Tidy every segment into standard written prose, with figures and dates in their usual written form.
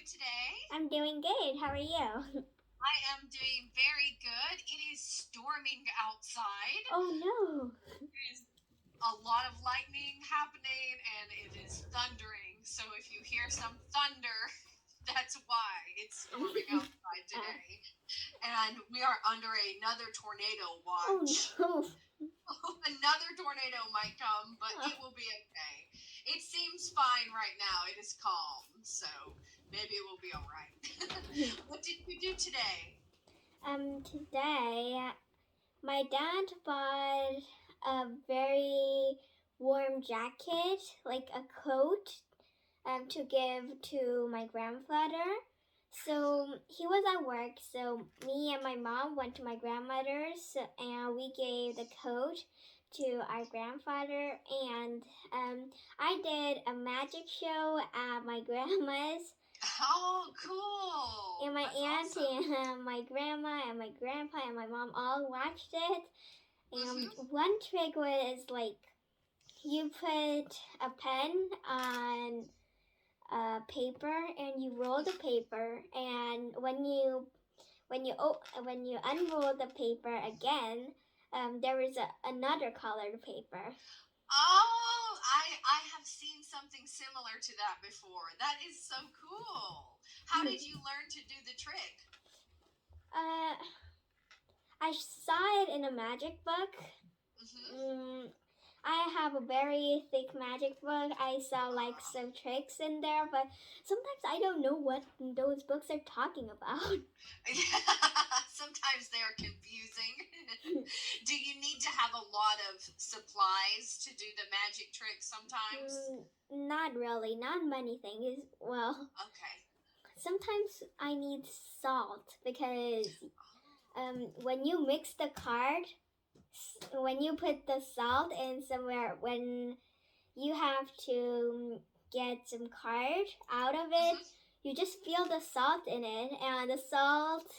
today? I'm doing good. How are you? I am doing very good. It is storming outside. Oh no. There is a lot of lightning happening and it is thundering. So if you hear some thunder, that's why it's storming outside uh, today. And we are under another tornado oh watch. no. Another tornado might come, but Uh, it will be okay. It seems fine right now. It is calm, so maybe it will be all right. What did you do today? Today my dad bought a very warm jacket, like a coat, to give to my grandfather. So he was at work, so me and my mom went to my grandmother's and we gave the coat to our grandfather. And I did a magic show at my grandma's. Oh, cool. And my That's aunt awesome. and my grandma and my grandpa and my mom all watched it. And Mm-hmm. one trick was like you put a pen on paper and you roll the paper, and when you unroll the paper again, there is another colored paper. Oh, I have seen something similar to that before. That is so cool. How did you learn to do the trick? uh, I saw it in a magic book. Mm-hmm. Mm, I have a very thick magic book. I saw like some tricks in there, but sometimes I don't know what those books are talking about. Sometimes they are confusing. Do you need to have a lot of supplies to do the magic trick sometimes? Not really, not many things. Well, Okay. sometimes I need salt because Oh. when you mix the card, when you put the salt in somewhere, when you have to get some card out of it, Mm-hmm. you just feel the salt in it, and the salt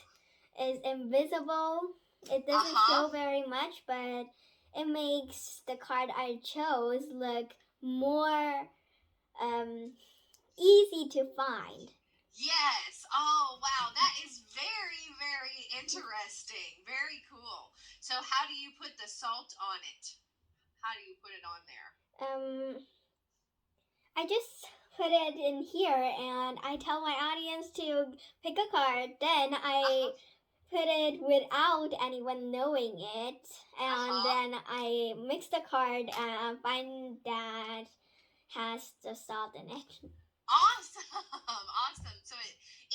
is invisible. It doesn't Uh-huh. show very much, but it makes the card I chose look more um, easy to find. Yes. Oh, wow. That is very, very interesting. Very cool. So, how do you put the salt on it? How do you put it on there? Um, I just put it in here and I tell my audience to pick a card. Then I Uh-huh. put it without anyone knowing it, and Uh-huh. then I mix the card and find that has the salt in it. Awesome. Awesome. So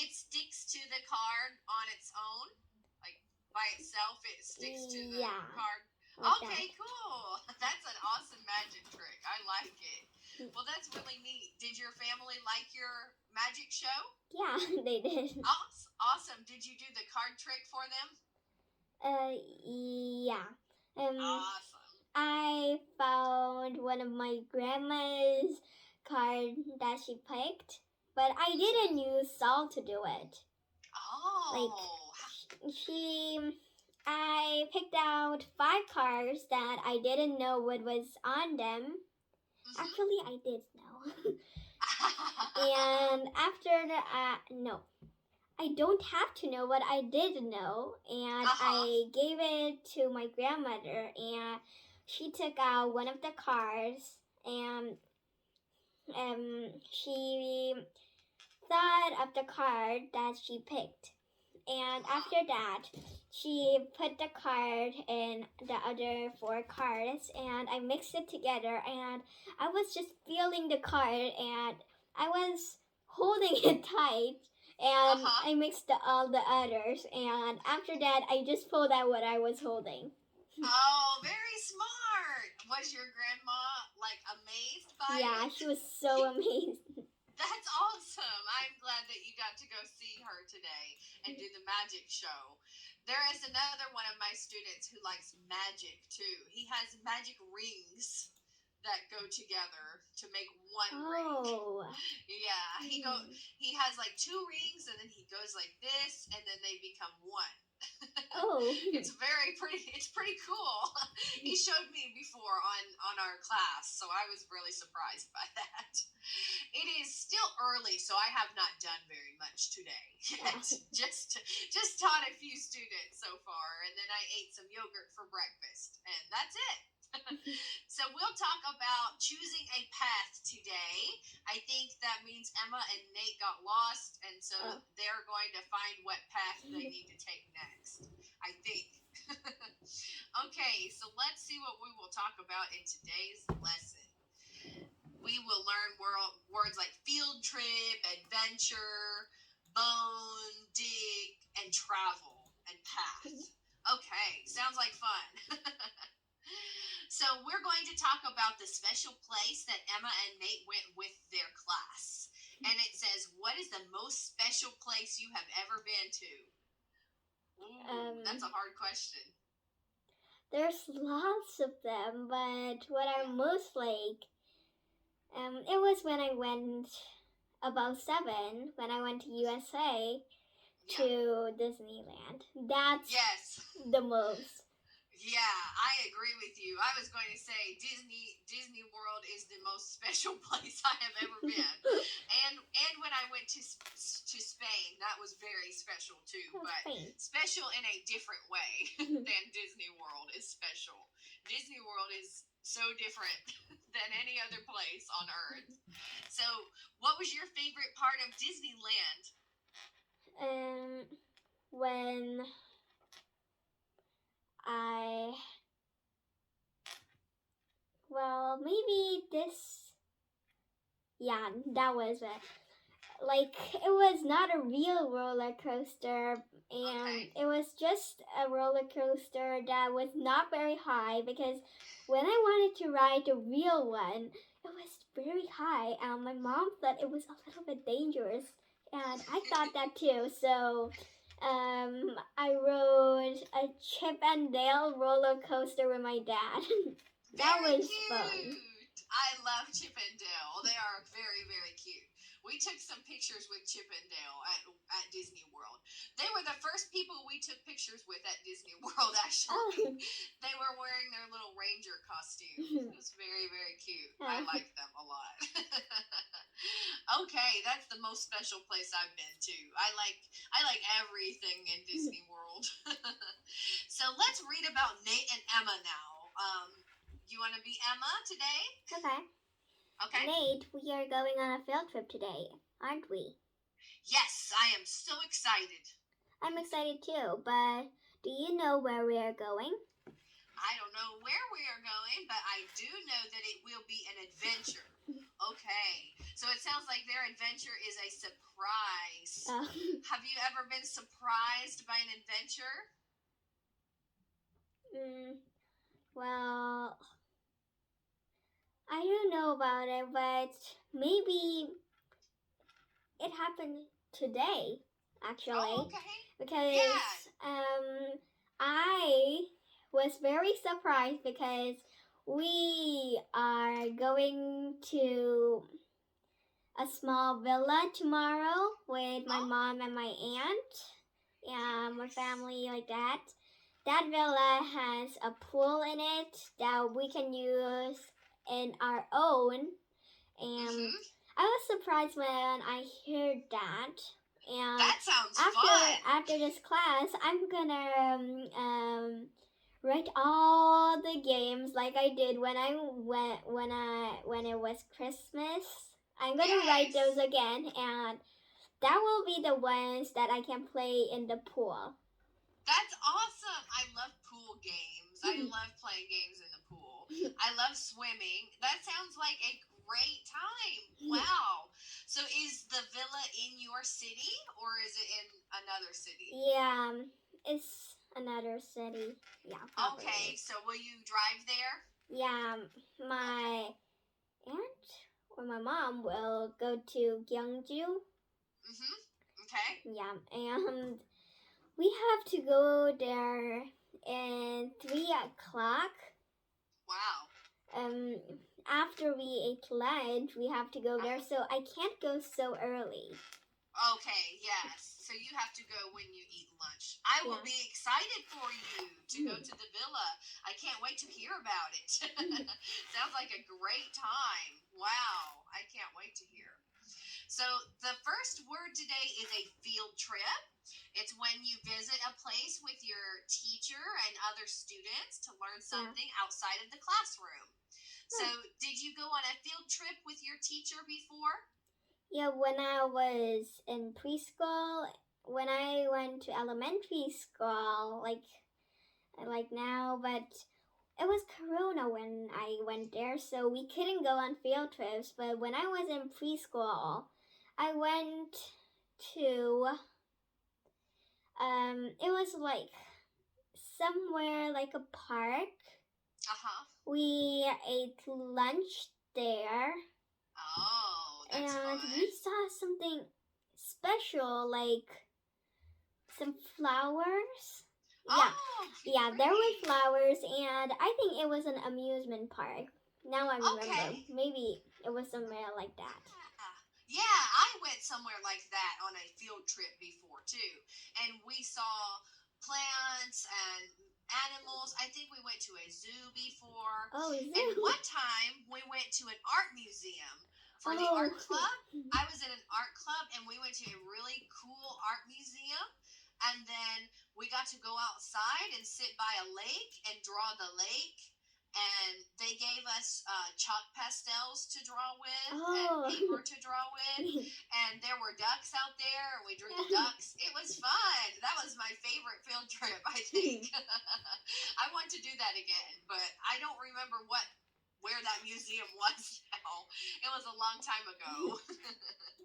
it sticks to the card on its own? Like by itself it sticks to the Yeah, card. like that. Okay, cool. That's an awesome magic trick. I like it. Well, that's really neat. Did your family like your magic show? Yeah, they did. Awesome. Awesome. Did you do the card trick for them? Yeah. Um, Awesome. I found one of my grandma's card that she picked, but I Mm-hmm. didn't use salt to do it. Like Oh. she I picked out 5 cards that I didn't know what was on them. Mm-hmm. Actually, I did know. And after the no, I don't have to know what I did know, and Uh-huh. I gave it to my grandmother, and she took out one of the cards, and she thought of the card that she picked. And Uh-huh. after that, she put the card in the other 4 cards, and I mixed it together, and I was just feeling the card, and I was holding it tight, and Uh-huh. I mixed all the others, and after that, I just pulled out what I was holding. Oh, very smart. Was your grandma like amazed by Yeah, it? she was so amazed. That's awesome. I'm glad that you got to go see her today and do the magic show. There is another one of my students who likes magic too. He has magic rings that go together to make one ring. Oh. Yeah, he has like two rings and then he goes like this and then they become one. Oh. It's pretty cool. He showed me before on our class, so I was really surprised by that. It is still early, so I have not done very much today yet. just taught a few students so far, and then I ate some yogurt for breakfast, and that's it. So we'll talk about choosing a path today. I think that means Emma and Nate got lost, and so they're going to find what path they need to take next, I think. Okay, so let's see what we will talk about in today's lesson. We will learn words like field trip, adventure, bone, dig, and travel, and path. Okay, sounds like fun. So we're going to talk about the special place that Emma and Nate went with their class. And it says, what is the most special place you have ever been to? Ooh, that's a hard question. There's lots of them, but what I most like, it was when I went about 7, when I went to USA to Disneyland. That's the most. Yeah, I agree with you. I was going to say Disney World is the most special place I have ever been. and when I went to Spain, that was very special too, but special in a different way than Disney World is special. Disney World is so different than any other place on earth. So, what was your favorite part of Disneyland? When maybe this, that was it. Like, it was not a real roller coaster, and it was just a roller coaster that was not very high, because when I wanted to ride the real one, it was very high, and my mom thought it was a little bit dangerous, and I thought that too, so I rode a Chip and Dale roller coaster with my dad. That was fun. I love Chip and Dale. They are very, very cute. We took some pictures with Chip and Dale at Disney World. They were the first people we took pictures with at Disney World, actually. They were wearing their little ranger costumes. It was very, very cute. I like them a lot. Okay, that's the most special place I've been to. I like everything in Disney World. So let's read about Nate and Emma now. You want to be Emma today? Okay. Nate, we are going on a field trip today, aren't we? Yes, I am so excited. I'm excited too, but do you know where we are going? I don't know where we are going, but I do know that it will be an adventure. Okay, so it sounds like their adventure is a surprise. Have you ever been surprised by an adventure? Well, I don't know about it, but maybe it happened today, actually. Oh, okay. Because I was very surprised because we are going to a small villa tomorrow with my mom and my aunt and my family like that. That villa has a pool in it that we can use in our own, and I was surprised when I heard that. And that sounds fun. After this class, I'm gonna write all the games like I did when it was Christmas. I'm gonna write those again, and that will be the ones that I can play in the pool. That's awesome. I love pool games. I love playing games in the pool. I love swimming. That sounds like a great time. Wow. So is the villa in your city or is it in another city? Yeah, it's another city. Yeah. Probably. Okay, so will you drive there? Yeah, my aunt or my mom will go to Gyeongju. Okay. Yeah, and we have to go there at 3:00. Wow. After we ate lunch, we have to go there, so I can't go so early. Okay, yes. So you have to go when you eat lunch. I will be excited for you to go to the villa. I can't wait to hear about it. Sounds like a great time. Wow. I can't wait to hear. So the first word today is a field trip. It's when you visit a place with your teacher and other students to learn Yeah. something outside of the classroom. So, Hmm. did you go on a field trip with your teacher before? Yeah, when I was in preschool, when I went to elementary school, like now, but it was Corona when I went there, so we couldn't go on field trips. But when I was in preschool, I went to it was like somewhere like a park. Uh huh. We ate lunch there, Oh, that's and fun. we saw something special, like some flowers. Yeah, Oh, yeah, there were great. flowers, and I think it was an amusement park. Now I remember. Okay. Maybe it was somewhere like that. Yeah. Yeah, I went somewhere like that on a field trip before too. And we saw plants and animals. I think we went to a zoo before. Oh, And zoo. one time we went to an art museum for the Oh. art club. I was in an art club and we went to a really cool art museum. And then we got to go outside and sit by a lake and draw the lake, and they gave us chalk pastels to draw with and Oh. paper to draw with, and there were ducks out there, and we drew the ducks. It was fun. That was my favorite field trip, I think. I want to do that again, but I don't remember where that museum was now. It was a long time ago.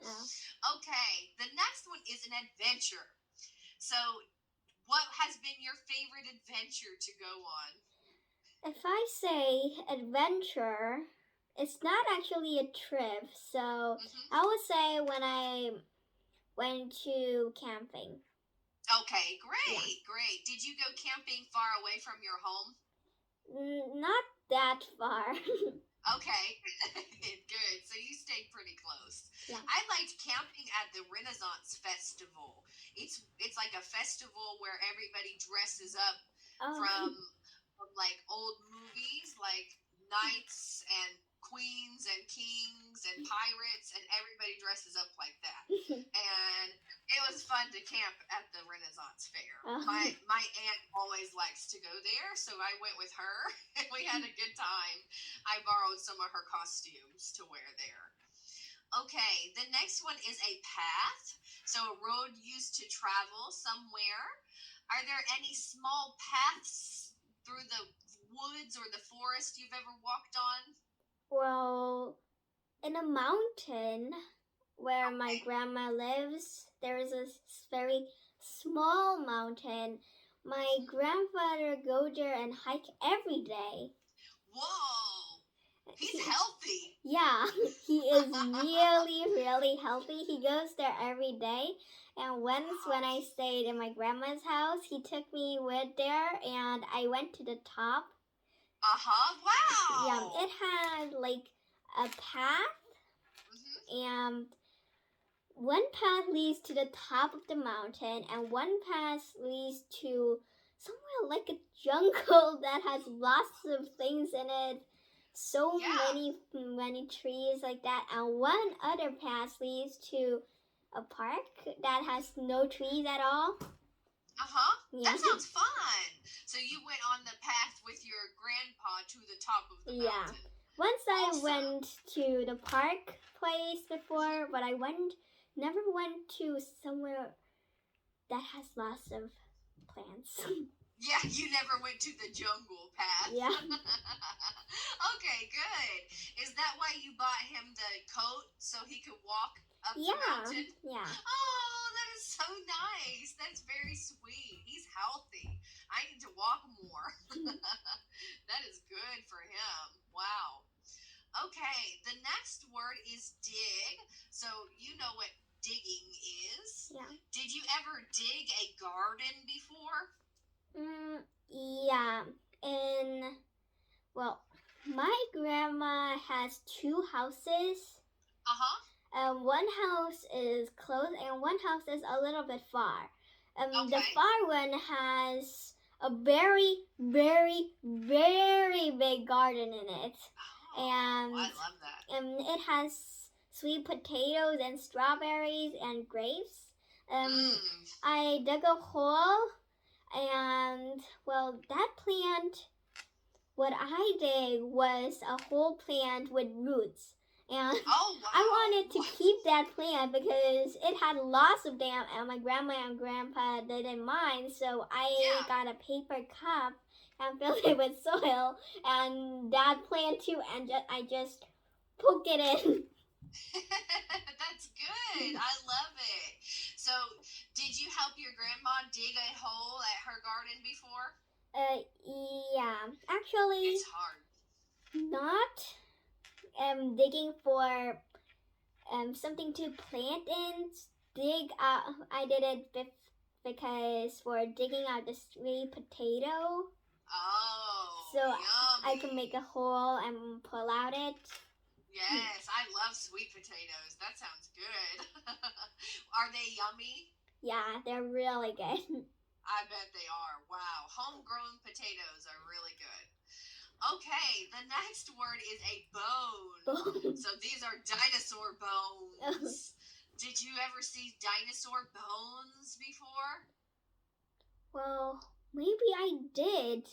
Oh. Okay, the next one is an adventure. So, what has been your favorite adventure to go on? If I say adventure, it's not actually a trip. So Mm-hmm. I would say when I went to camping. Okay, Yeah. great. Did you go camping far away from your home? Not that far. Okay, good. So you stayed pretty close. Yeah. I liked camping at the Renaissance Festival. It's like a festival where everybody dresses up Oh. from like old movies, like knights and queens and kings and pirates, and everybody dresses up like that. And it was fun to camp at the Renaissance Fair. Oh. My aunt always likes to go there, so I went with her and we had a good time. I borrowed some of her costumes to wear there. Okay, the next one is a path. So a road used to travel somewhere. Are there any small paths through the woods or the forest you've ever walked on? Well, in a mountain where my Okay. grandma lives, there is a very small mountain. My grandfather go there and hike every day. Whoa, he's healthy. Yeah, he is really, really healthy. He goes there every day. And once when I stayed in my grandma's house, he took me with there and I went to the top. Wow. Yeah, it had like a path, and one path leads to the top of the mountain, and one path leads to somewhere like a jungle that has lots of things in it. So many trees like that, and one other path leads to a park that has no trees at all. Yeah. That sounds fun. So you went on the path with your grandpa to the top of the mountain. Once I went to the park place before, but I never went to somewhere that has lots of plants. Yeah, you never went to the jungle path. Yeah. Okay, good. Is that why you bought him the coat so he could walk up the mountain? Yeah. Oh, that is so nice. That's very sweet. He's healthy. I need to walk more. That is good for him. Wow. Okay, the next word is dig. So you know what digging is. Yeah. Did you ever dig a garden before? Yeah. Well, my grandma has two houses. One house is close and one house is a little bit far. The far one has a very, very, very big garden in it. Oh, I love that. And it has sweet potatoes and strawberries and grapes. Mm. I dug a hole, and well, that plant, what I did was a whole plant with roots. And Oh wow! I wanted to keep that plant because it had lots of them, and my grandma and grandpa didn't mind. So I got a paper cup and filled it with soil, and that plant too, and I just poked it in. That's good. I love it. So, did you help your grandma dig a hole at her garden before? Yeah, actually, It's hard. not digging for something to plant in. Dig out. I did it because for digging out the sweet potato. Oh, So yummy. I can make a hole and pull out it. Yes, I love sweet potatoes. That sounds good. Are they yummy? Yeah, they're really good. I bet they are. Wow. Homegrown potatoes are really good. Okay, the next word is a bone. So these are dinosaur bones. Did you ever see dinosaur bones before? Well, maybe I did.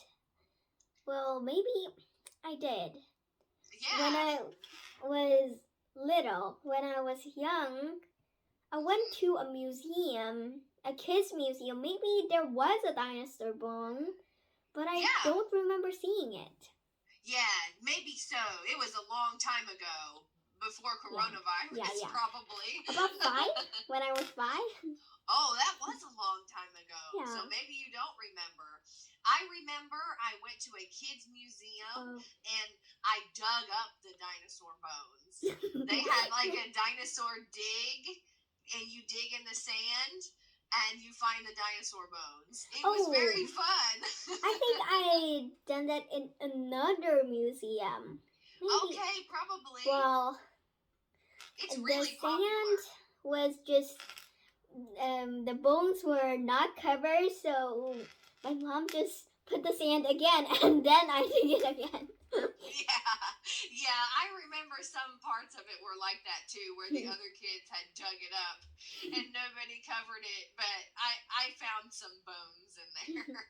Well, maybe I did. Yeah. When I was little, when I was young, I went to a museum, a kids museum. Maybe there was a dinosaur bone, but I don't remember seeing it. Yeah, maybe so. It was a long time ago, before coronavirus, probably. About 5? When I was 5? Oh, that was a long time ago. Yeah. So maybe you don't remember. I remember I went to a kids museum and I dug up the dinosaur bones. They had like a dinosaur dig, and you dig in the sand and you find the dinosaur bones. It was very fun. I think I done that in another museum. Maybe. Okay, probably. Well, it's really the sand was just the bones were not covered, so my mom just put the sand again, and then I did it again. Yeah, I remember some parts of it were like that too, where the other kids had dug it up and nobody covered it, but I found some bones in there.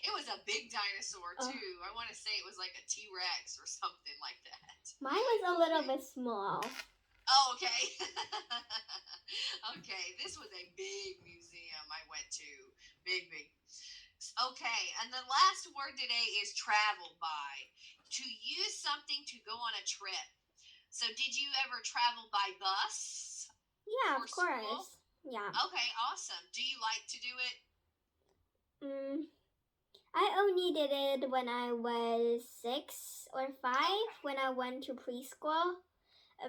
It was a big dinosaur too. I want to say it was like a T-Rex or something like that. Mine was a little bit small. Oh, okay. Okay, this was a big museum I went to. Big. Okay, and the last word today is travel by. To use something to go on a trip. So did you ever travel by bus? Yeah, of course. Yeah. Okay, awesome. Do you like to do it? I only did it when I was 6 or 5, when I went to preschool.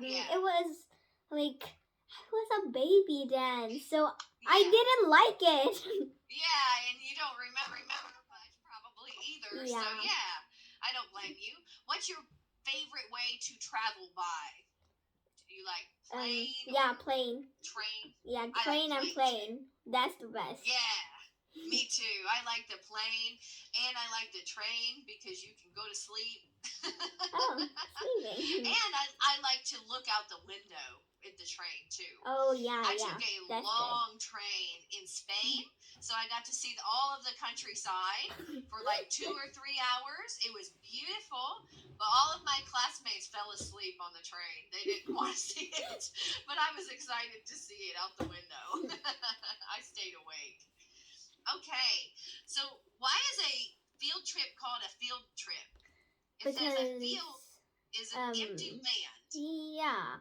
It was like, I was a baby then, so I didn't like it. Yeah, and you don't remember much probably either. Yeah. So yeah, I don't blame you. What's your favorite way to travel by? Do you like plane? Yeah, plane. Train? Yeah, train and plane. That's the best. Yeah, me too. I like the plane and I like the train because you can go to sleep. Sleeping. And I like to look out the window in the train too. Oh yeah, I took a long train in Spain, so I got to see all of the countryside for like 2 or 3 hours. It was beautiful, but all of my classmates fell asleep on the train. They didn't want to see it, but I was excited to see it out the window. I stayed awake. Okay, so why is a field trip called a field trip? It says a field is an empty land. Yeah.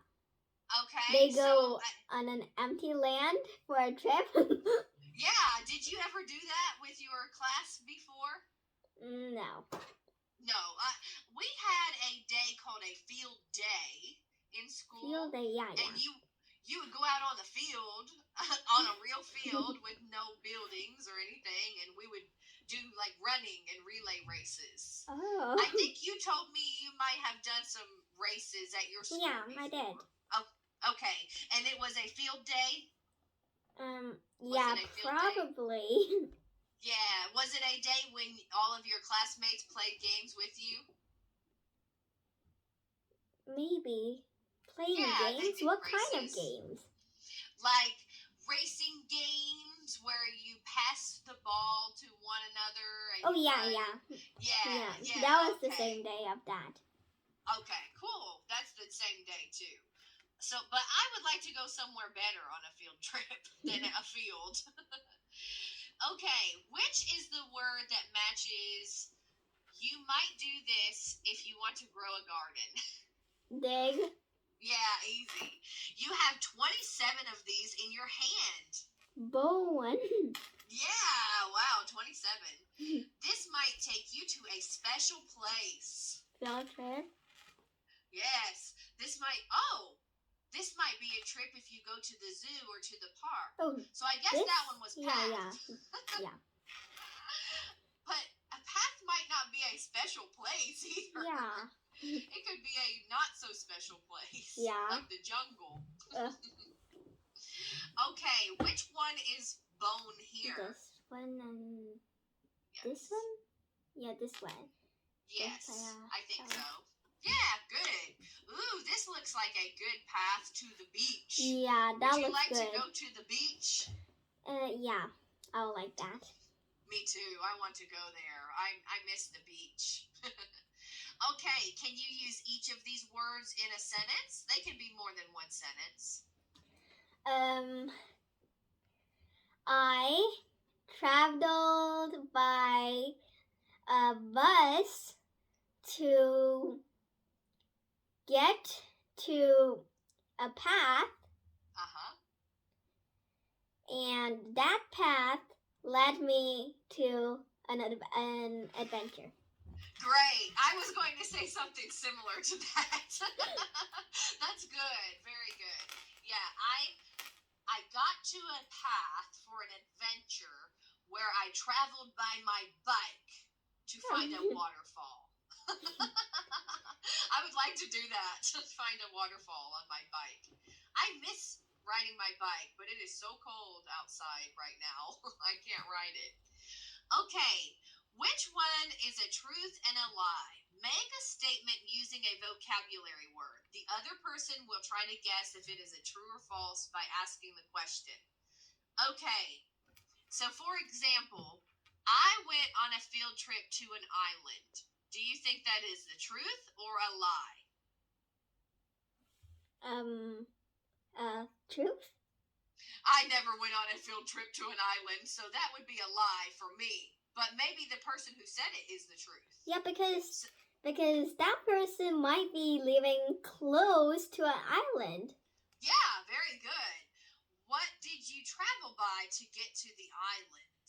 Okay. They go on an empty land for a trip. Yeah. Did you ever do that with your class before? No. No. We had a day called a field day in school. Field day, yeah. And you would go out on the field, on a real field with no buildings or anything, and we would do like running and relay races. Oh. I think you told me you might have done some races at your school. Yeah, before. I did. Oh, okay. And it was a field day? Yeah, probably. Yeah. Was it a day when all of your classmates played games with you? Maybe. Playing Yeah, they games? do What kind of races. games? Like racing games where you pass the ball to one another. And Oh, you yeah, run. yeah. Yeah. That was Okay. the same day of that. Okay, cool. That's the same day too. So, but I would like to go somewhere better on a field trip than a field. Okay, which is the word that matches you might do this if you want to grow a garden? Dig. Yeah, easy. You have 27 of these in your hand. Bone. Yeah, wow, 27. This might take you to a special place. Field trip. Yes, this might be a trip if you go to the zoo or to the park. Oh, so I guess that one was path. Yeah. But a path might not be a special place either. Yeah. It could be a not so special place. Yeah. Like the jungle. Okay, which one is bone here? This one and Yes. this one? Yeah, this one. Yes, Yeah, I think so. Yeah, good. Ooh, this looks like a good path to the beach. Yeah, that Would you looks like good. to go to the beach? Yeah, I would like that. Me too. I want to go there. I miss the beach. Okay, can you use each of these words in a sentence? They can be more than one sentence. I traveled by a bus to get to a path, and that path led me to an adventure. Great. I was going to say something similar to that. That's good. Very good. Yeah, I got to a path for an adventure where I traveled by my bike to find a waterfall. I would like to do that, to find a waterfall on my bike. I miss riding my bike, but it is so cold outside right now. I can't ride it. Okay, which one is a truth and a lie? Make a statement using a vocabulary word. The other person will try to guess if it is a true or false by asking the question. Okay, so for example, I went on a field trip to an island. Do you think that is the truth or a lie? Truth? I never went on a field trip to an island, so that would be a lie for me. But maybe the person who said it is the truth. Yeah, because that person might be living close to an island. Yeah, very good. What did you travel by to get to the island?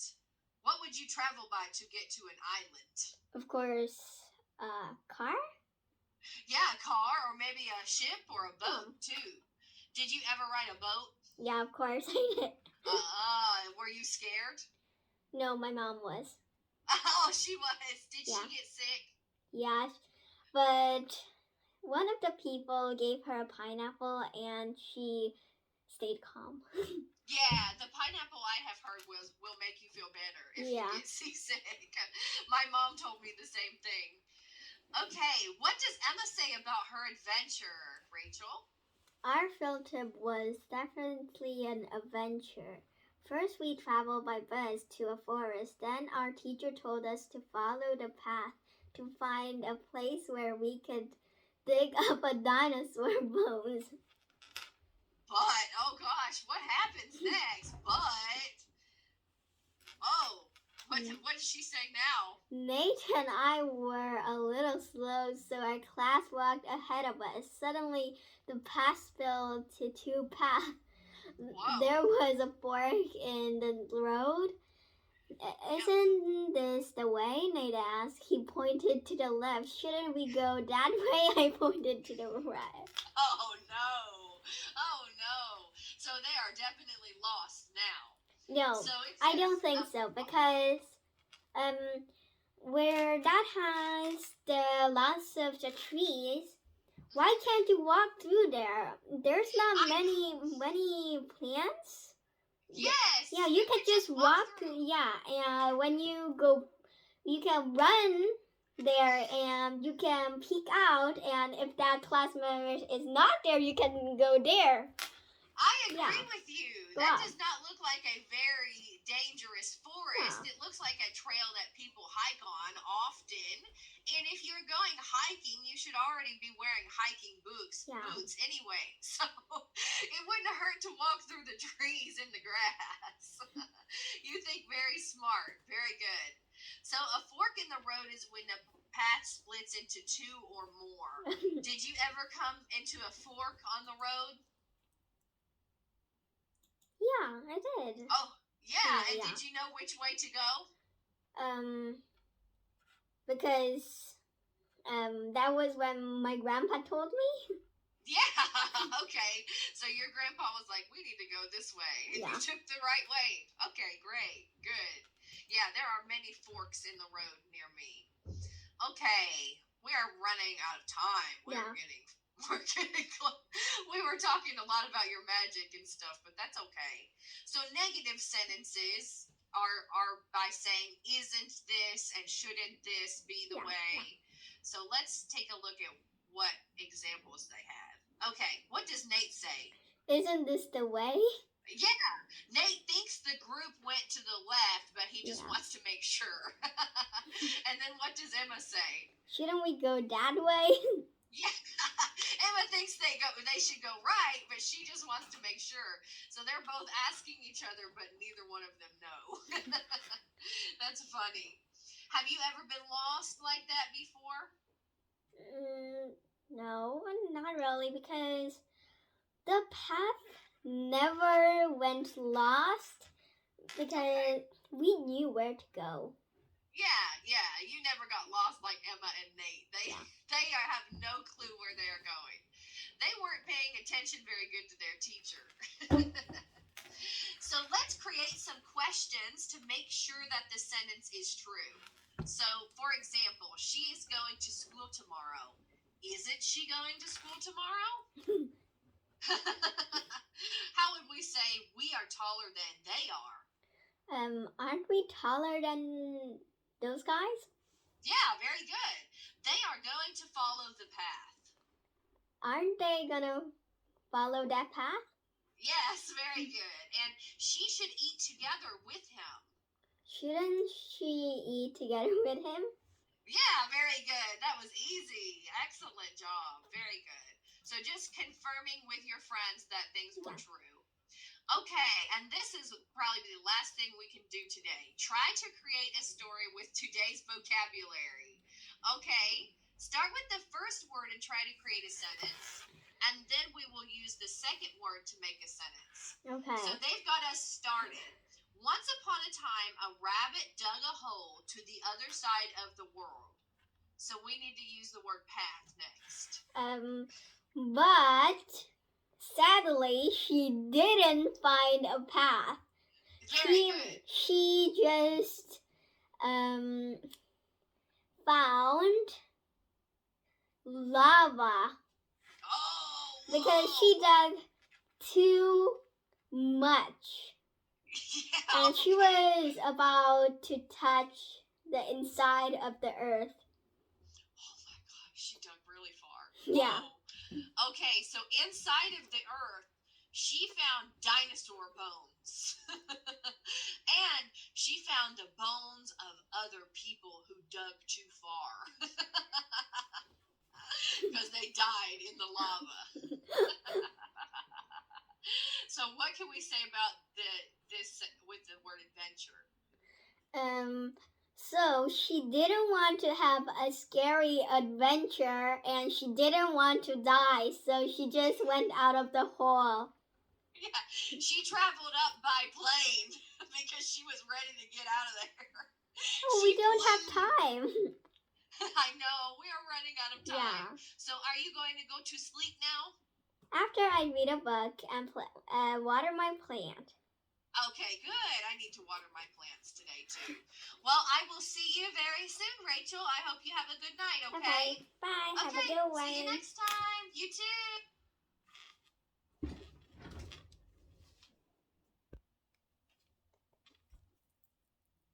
What would you travel by to get to an island? Of course, car? Yeah, a car or maybe a ship or a boat too. Did you ever ride a boat? Yeah, of course I did. Were you scared? No, my mom was. Oh, she was. Did she get sick? Yeah, but one of the people gave her a pineapple and she stayed calm. Yeah, the pineapple I have heard will make you feel better if you get seasick. My mom told me the same thing. Okay, what does Emma say about her adventure, Rachel? Our field trip was definitely an adventure. First, we traveled by bus to a forest. Then our teacher told us to follow the path to find a place where we could dig up a dinosaur bones. But, oh gosh, what happens next? What does she say now? Nate and I were a little slow, so our class walked ahead of us. Suddenly, the path spilled to two paths. Whoa. There was a fork in the road. Isn't this the way? Nate asked. He pointed to the left. Shouldn't we go that way? I pointed to the right. Oh no. So they are definitely lost now. No, I don't think so, because where that has the lots of the trees, why can't you walk through there? There's not many plants. Yes. Yeah, you can just walk through. Yeah, and when you go, you can run there, and you can peek out, and if that class member is not there, you can go there. I agree with you. That Wow. does not look like a very dangerous forest. Yeah. It looks like a trail that people hike on often. And if you're going hiking, you should already be wearing hiking boots anyway. So it wouldn't hurt to walk through the trees in the grass. You think very smart. Very good. So a fork in the road is when a path splits into two or more. Did you ever come into a fork on the road? Yeah, I did. Oh, yeah. And did you know which way to go? Because that was when my grandpa told me. Yeah, okay. So your grandpa was like, we need to go this way. And you took the right way. Okay, great. Good. Yeah, there are many forks in the road near me. Okay, we are running out of time. We're getting close. We were talking a lot about your magic and stuff, but that's okay. So negative sentences are by saying isn't this and shouldn't this be the way. So let's take a look at what examples they have. Okay, what does Nate say? Isn't this the way? Yeah, Nate thinks the group went to the left, but he just wants to make sure. And then what does Emma say? Shouldn't we go that way? Yeah, Emma thinks they should go right, but she just wants to make sure. So they're both asking each other, but neither one of them know. That's funny. Have you ever been lost like that before? No, not really, because the path never went lost because we knew where to go. Yeah, you never got lost like Emma and Nate. They have no clue where they are going. They weren't paying attention very good to their teacher. So let's create some questions to make sure that the sentence is true. So, for example, she is going to school tomorrow. Isn't she going to school tomorrow? How would we say we are taller than they are? Aren't we taller than those guys? Yeah, very good. They are going to follow the path. Aren't they gonna follow that path? Yes, very good. And she should eat together with him. Shouldn't she eat together with him? Yeah, very good. That was easy. Excellent job. Very good. So just confirming with your friends that things were true. Okay, and this is probably the last thing we can do today. Try to create a story with today's vocabulary. Okay, start with the first word and try to create a sentence. And then we will use the second word to make a sentence. Okay. So they've got us started. Once upon a time, a rabbit dug a hole to the other side of the world. So we need to use the word path next. But sadly, she didn't find a path. Very good. She just found lava. Oh, because she dug too much. Yeah, and she was about to touch the inside of the earth. Oh my gosh, she dug really far. Yeah. Whoa. Okay, so inside of the earth, she found dinosaur bones. And she found the bones of other people who dug too far. Because they died in the lava. So what can we say about this with the word adventure? So she didn't want to have a scary adventure and she didn't want to die, so she just went out of the hole. Yeah, she traveled up by plane because she was ready to get out of there. Oh, we don't have time. I know, we are running out of time. Yeah. So are you going to go to sleep now? After I read a book and water my plant. Okay, good. I need to water my plants today, too. Well, I will see you very soon, Rachel. I hope you have a good night, okay? Bye. Okay, Have a good one. see you next time. You too.